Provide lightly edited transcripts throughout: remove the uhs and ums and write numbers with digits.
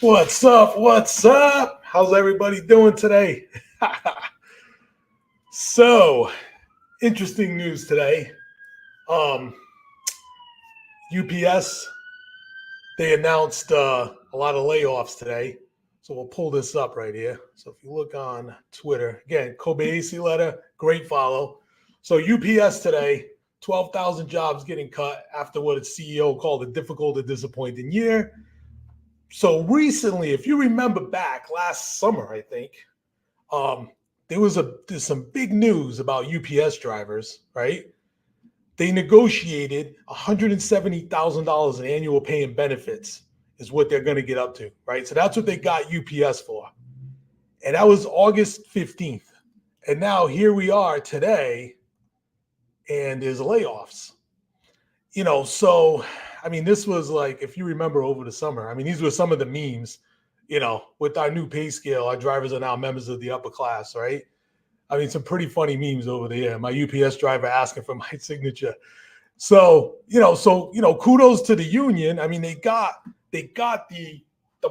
What's up? What's up? How's everybody doing today? So, interesting news today. Um, UPS, they announced a lot of layoffs today. So we'll pull this up right here. So if you look on Twitter, again, Kobayashi letter, great follow. So UPS today, 12,000 jobs getting cut after what its CEO called a difficult and disappointing year. So recently, if you remember back last summer, I think, um, there's some big news about UPS drivers, right? They negotiated $170,000 in annual pay and benefits is what they're going to get up to, right? So that's what they got UPS for. And that was August 15th. And now here we are today, and there's layoffs. So I mean, this was like, if you remember over the summer, I mean, these were some of the memes, with our new pay scale, our drivers are now members of the upper class, right? I mean, some pretty funny memes over there. My UPS driver asking for my signature. So kudos to the union. I mean, they got the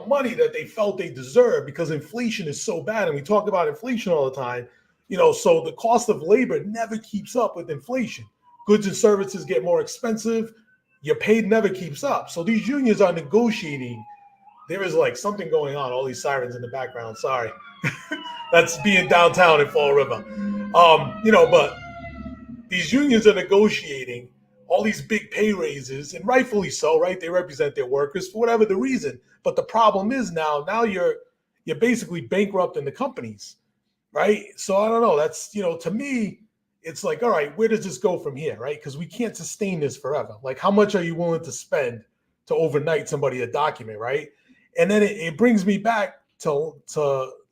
money that they felt they deserved because inflation is so bad. And we talk about inflation all the time, so the cost of labor never keeps up with inflation. Goods and services get more expensive. Your pay never keeps up. So these unions are negotiating. There is like something going on, all these sirens in the background. Sorry. That's being downtown in Fall River. But these unions are negotiating all these big pay raises, and rightfully so, right? They represent their workers for whatever the reason. But the problem is now you're basically bankrupting the companies, right? So I don't know. That's, to me, it's like, all right, where does this go from here, right? Because we can't sustain this forever. Like, how much are you willing to spend to overnight somebody a document, right? And then it brings me back to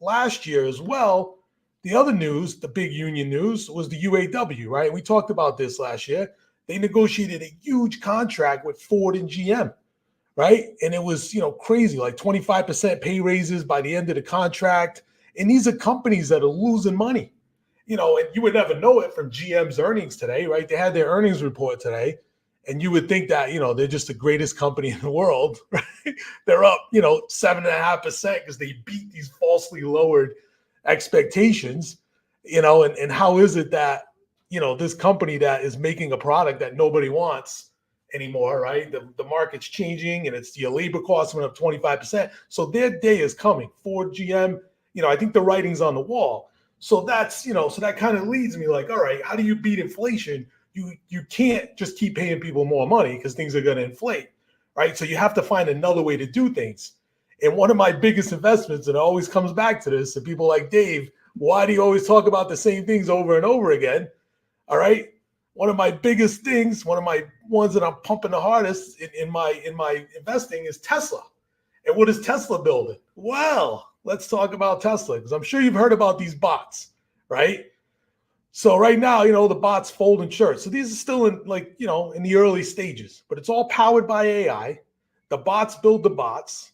last year as well. The other news, the big union news, was the UAW, right? We talked about this last year. They negotiated a huge contract with Ford and GM, right? And it was, crazy, like 25% pay raises by the end of the contract. And these are companies that are losing money, and you would never know it from GM's earnings today, right? They had their earnings report today. And you would think that, they're just the greatest company in the world, right? They're up, 7.5% because they beat these falsely lowered expectations, and how is it that, this company that is making a product that nobody wants anymore, right? The market's changing and it's your labor costs went up 25%. So their day is coming. Ford, GM, I think the writing's on the wall. So that's, so that kind of leads me like, all right, how do you beat inflation? You can't just keep paying people more money because things are going to inflate, right? So you have to find another way to do things. And one of my biggest investments, and it always comes back to this, and people like, Dave, why do you always talk about the same things over and over again? All right. One of my biggest things, one of my ones that I'm pumping the hardest in my investing is Tesla. And what is Tesla building? Well, let's talk about Tesla, because I'm sure you've heard about these bots, right? So right now, the bots folding shirts. So these are still in in the early stages, but it's all powered by AI. The bots build the bots,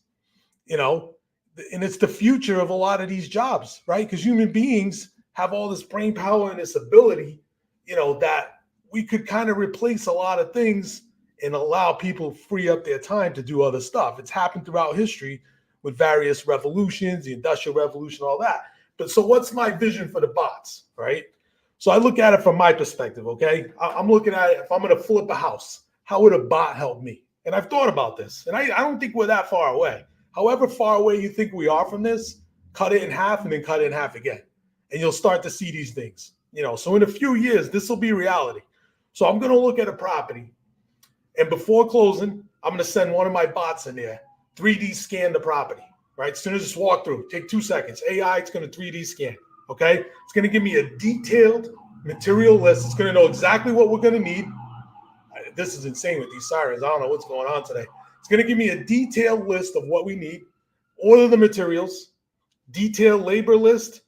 and it's the future of a lot of these jobs, right? Because human beings have all this brain power and this ability, that we could kind of replace a lot of things and allow people free up their time to do other stuff. It's happened throughout history with various revolutions, the Industrial Revolution, all that. But so what's my vision for the bots, right? So I look at it from my perspective, okay? I'm looking at it, if I'm going to flip a house, how would a bot help me? And I've thought about this, and I don't think we're that far away. However far away you think we are from this, cut it in half and then cut it in half again. And you'll start to see these things. So in a few years, this will be reality. So I'm going to look at a property, and before closing, I'm going to send one of my bots in there, 3D scan the property, right? As soon as it's walk through, take 2 seconds. AI, it's going to 3D scan. Okay, it's going to give me a detailed material list. It's going to know exactly what we're going to need. This is insane with these sirens. I don't know what's going on today. It's going to give me a detailed list of what we need, order the materials, detailed labor list,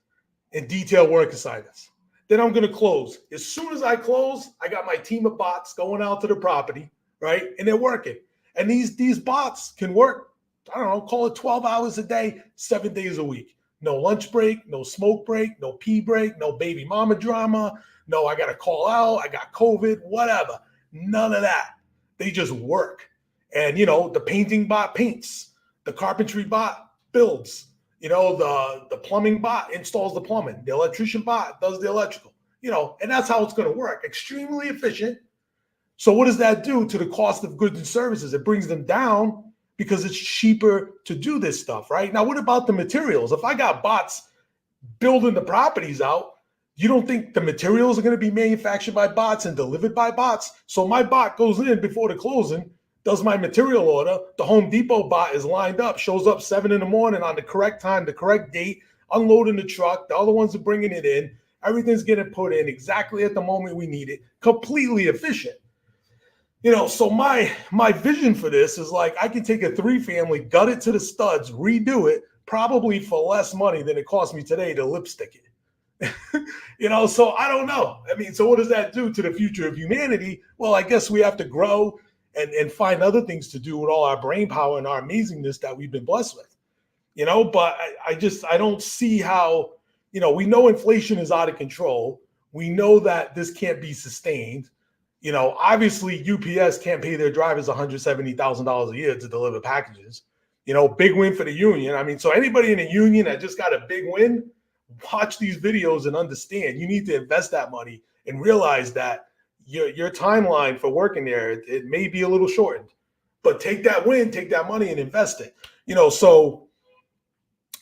and detailed work assignments. Then I'm going to close. As soon as I close, I got my team of bots going out to the property, right? And they're working. And these bots can work, I don't know, call it 12 hours a day, 7 days a week. No lunch break, no smoke break, no pee break, no baby mama drama. No, I got to call out. I got COVID, whatever. None of that. They just work. And, the painting bot paints. The carpentry bot builds. The plumbing bot installs the plumbing. The electrician bot does the electrical. And that's how it's going to work. Extremely efficient. So what does that do to the cost of goods and services? It brings them down because it's cheaper to do this stuff, right? Now, what about the materials? If I got bots building the properties out, you don't think the materials are going to be manufactured by bots and delivered by bots? So my bot goes in before the closing, does my material order. The Home Depot bot is lined up, shows up 7 a.m. on the correct time, the correct date, unloading the truck. The other ones are bringing it in. Everything's getting put in exactly at the moment we need it. Completely efficient. So my vision for this is like I can take a 3-family, gut it to the studs, redo it, probably for less money than it cost me today to lipstick it. So I don't know. I mean, so what does that do to the future of humanity? Well, I guess we have to grow and find other things to do with all our brain power and our amazingness that we've been blessed with. But I don't see how, we know inflation is out of control. We know that this can't be sustained. Obviously UPS can't pay their drivers $170,000 a year to deliver packages. Big win for the union. I mean, so anybody in a union that just got a big win, watch these videos and understand you need to invest that money and realize that your timeline for working there, it may be a little shortened, but take that win, take that money and invest it. So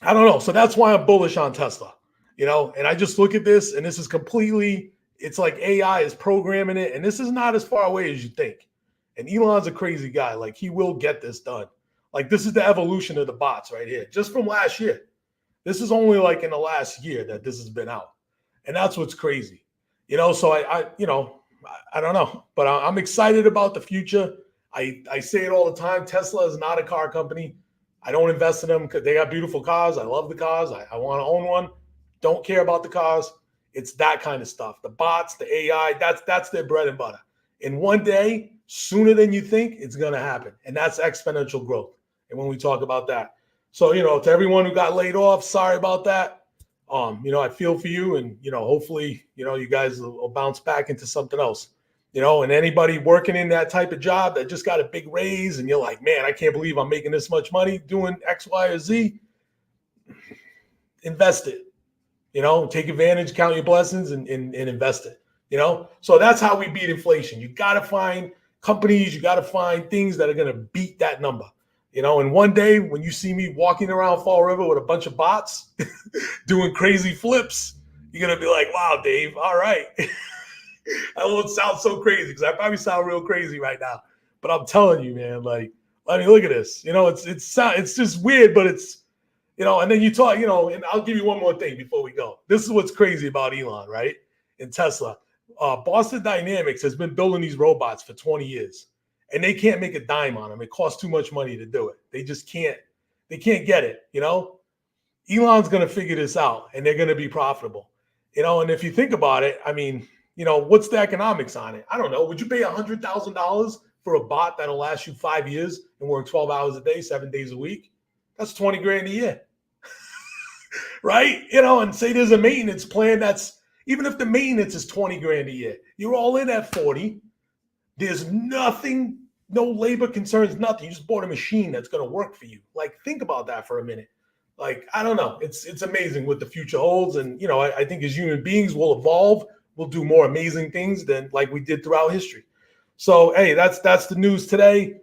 I don't know. So that's why I'm bullish on Tesla, and I just look at this and this is completely, it's like AI is programming it. And this is not as far away as you think. And Elon's a crazy guy. Like he will get this done. Like this is the evolution of the bots right here, just from last year. This is only like in the last year that this has been out. And that's what's crazy. So I don't know, but I'm excited about the future. I say it all the time. Tesla is not a car company. I don't invest in them because they got beautiful cars. I love the cars. I want to own one. Don't care about the cars. It's that kind of stuff. The bots, the AI, that's their bread and butter. And one day, sooner than you think, it's going to happen. And that's exponential growth. And when we talk about that. So, to everyone who got laid off, sorry about that. I feel for you and, hopefully, you guys will bounce back into something else, and anybody working in that type of job that just got a big raise and you're like, man, I can't believe I'm making this much money doing X, Y, or Z. Invest it. Take advantage, count your blessings and invest it, So that's how we beat inflation. You got to find companies, you got to find things that are going to beat that number, and one day when you see me walking around Fall River with a bunch of bots doing crazy flips, you're going to be like, wow, Dave, all right. I won't sound so crazy because I probably sound real crazy right now, but I'm telling you, man, like, I mean, look at this, it's just weird, but it's, and then you talk, and I'll give you one more thing before we go. This is what's crazy about Elon, right? And Tesla. Boston Dynamics has been building these robots for 20 years, and they can't make a dime on them. It costs too much money to do it. They just can't. They can't get it, Elon's going to figure this out, and they're going to be profitable, and if you think about it, I mean, what's the economics on it? I don't know. Would you pay $100,000 for a bot that'll last you 5 years and work 12 hours a day, 7 days a week? That's 20 grand a year. Right? And say there's a maintenance plan that's, even if the maintenance is 20 grand a year, you're all in at 40. There's nothing, no labor concerns, nothing. You just bought a machine that's going to work for you. Like, think about that for a minute. Like, I don't know. It's amazing what the future holds. And, I think as human beings will evolve, we'll do more amazing things than like we did throughout history. So, hey, that's the news today.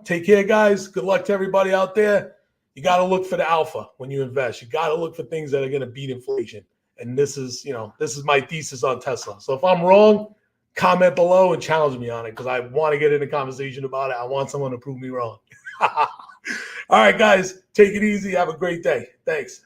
Take care, guys. Good luck to everybody out there. You got to look for the alpha when you invest. You got to look for things that are going to beat inflation. And this is my thesis on Tesla. So if I'm wrong, comment below and challenge me on it because I want to get in a conversation about it. I want someone to prove me wrong. All right, guys, take it easy. Have a great day. Thanks.